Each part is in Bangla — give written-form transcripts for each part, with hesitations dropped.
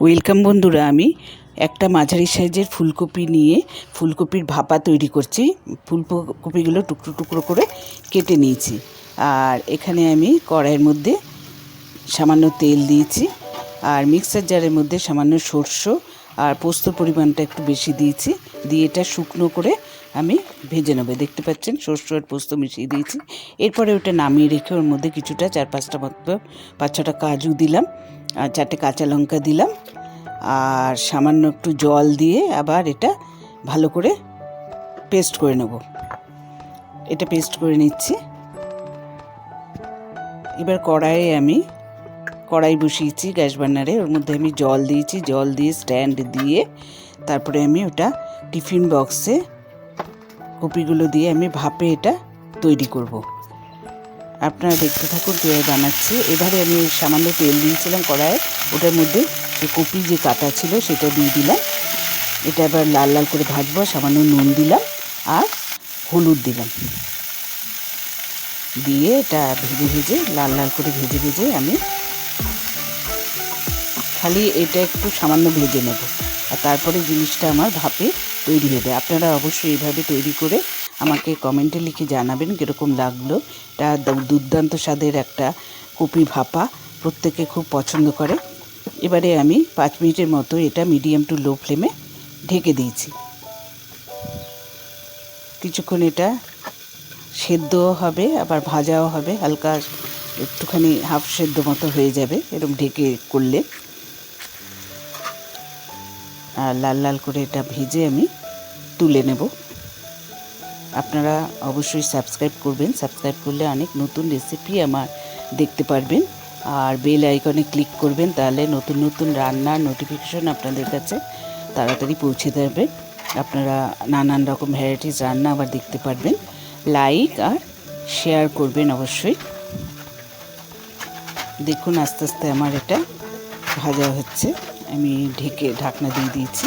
ওয়েলকাম বন্ধুরা, আমি একটা মাঝারি সাইজের ফুলকপি নিয়ে ফুলকপির ভাপা তৈরি করছি। ফুলকপিগুলো টুকরো টুকরো করে কেটে নিয়েছি। আর এখানে আমি কড়াইয়ের মধ্যে সামান্য তেল দিয়েছি, আর মিক্সার জারের মধ্যে সামান্য সর্ষ আর পোস্তর পরিমাণটা একটু বেশি দিয়েছি। দিয়ে এটা শুকনো করে আমি ভেজে নেবো। দেখতে পাচ্ছেন সর্ষ আর পোস্ত মিশিয়ে দিয়েছি। এরপরে ওটা নামিয়ে রেখে ওর মধ্যে কিছুটা 4-5টা মতো 5-6টা কাজু দিলাম, আর 4টে কাঁচা লঙ্কা দিলাম, আর সামান্য একটু জল দিয়ে আবার এটা ভালো করে পেস্ট করে নেব। এটা পেস্ট করে নিচ্ছি। এবার কড়াই বসিয়েছি গ্যাস বার্নারে। ওর মধ্যে আমি জল দিয়েছি, জল দিয়ে স্ট্যান্ড দিয়ে তারপরে আমি ওটা টিফিন বক্সে কপিগুলো দিয়ে আমি ভাপে এটা তৈরি করব। আপনারা দেখতে থাকুন কীভাবে বানাচ্ছি। এবারে আমি সামান্য তেল দিয়েছিলাম কড়াইয়ে, ওটার মধ্যে যে কপি যে কাটা ছিল সেটা দিয়ে দিলাম। এটা এবার লাল লাল করে ভাজবো। সামান্য নুন দিলাম আর হলুদ দিলাম, দিয়ে এটা ভেজে লাল লাল করে ভেজে আমি খালি এটা একটু সামান্য ভেজে নেব, আর তারপরে জিনিসটা আমার ভাপে তৈরি হবে। আপনারা অবশ্যই এইভাবে তৈরি করে আমাকে কমেন্টে লিখে জানাবেন কীরকম লাগলো। এটা দুর্দান্ত স্বাদের একটা কপি ভাপা, প্রত্যেকে খুব পছন্দ করে। এবারে আমি 5 মিনিটের মতো এটা মিডিয়াম টু লো ফ্লেমে ঢেকে দিয়েছি। কিছুক্ষণ এটা সেদ্ধও হবে আবার ভাজাও হবে, হালকা একটুখানি হাফ সেদ্ধ মতো হয়ে যাবে এরকম ঢেকে করলে। আর লাল লাল করে এটা ভেজে আমি তুলে নেব। আপনারা অবশ্যই সাবস্ক্রাইব করবেন, সাবস্ক্রাইব করলে অনেক নতুন রেসিপি আমার দেখতে পারবেন। আর বেল আইকনে ক্লিক করবেন, তাহলে নতুন নতুন রান্নার নোটিফিকেশন আপনাদের কাছে তাড়াতাড়ি পৌঁছে যাবে। আপনারা নানান রকম ভ্যারাইটিস রান্না আবার দেখতে পারবেন। লাইক আর শেয়ার করবেন অবশ্যই। দেখুন আস্তে আস্তে আমার এটা ভাজা হচ্ছে। আমি ঢাকনা দিয়ে দিয়েছি।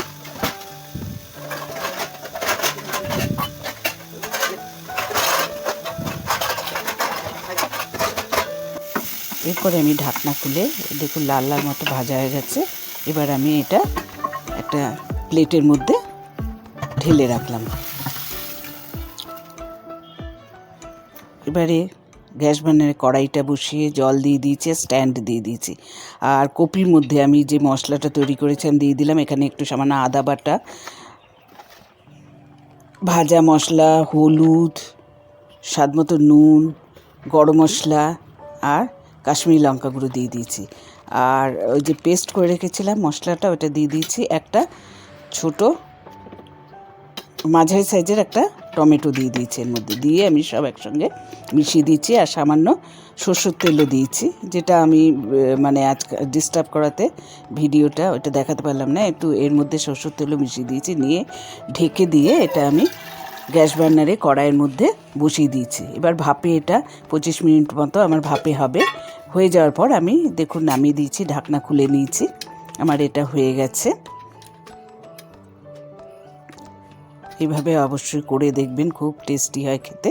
এরপরে আমি ঢাকনা খুলে দেখুন লাল লাল মতো ভাজা হয়ে গেছে। এবার আমি এটা একটা প্লেটের মধ্যে ঢেলে রাখলাম। এবারে গ্যাস বার্নারে কড়াইটা বসিয়ে জল দিয়ে দিয়েছি, স্ট্যান্ড দিয়ে দিয়েছি। আর কপির মধ্যে আমি যে মশলাটা তৈরি করেছিলাম দিয়ে দিলাম। এখানে একটু সামান্য আদা বাটা, ভাজা মশলা, হলুদ, স্বাদ মতো নুন, গরম মশলা আর কাশ্মীরি লঙ্কা গুঁড়ো দিয়ে দিয়েছি। আর ওই যে পেস্ট করে রেখেছিলাম মশলাটা, ওটা দিয়ে দিয়েছি। একটা ছোট মাঝারি সাইজের একটা টমেটো দিয়ে দিয়েছি এর মধ্যে, দিয়ে আমি সব একসঙ্গে মিশিয়ে দিয়েছি। আর সামান্য সরষের তেলও দিয়েছি, যেটা আমি মানে আজ ডিস্টার্ব করাতে ভিডিওটা ওটা দেখাতে পারলাম না। একটু এর মধ্যে সরষের তেলও মিশিয়ে দিয়েছি, নিয়ে ঢেকে দিয়ে এটা আমি গ্যাস বার্নারে কড়াইয়ের মধ্যে বসিয়ে দিয়েছি। এবার ভাপে এটা 25 মিনিট মতো আমার ভাপে হবে। হয়ে যাওয়ার পর আমি দেখুন নামিয়ে দিয়েছি, ঢাকনা খুলে নিয়েছি। আমার এটা হয়ে গেছে। এভাবে অবশ্যই করে দেখবেন, খুব টেস্টি হয় খেতে।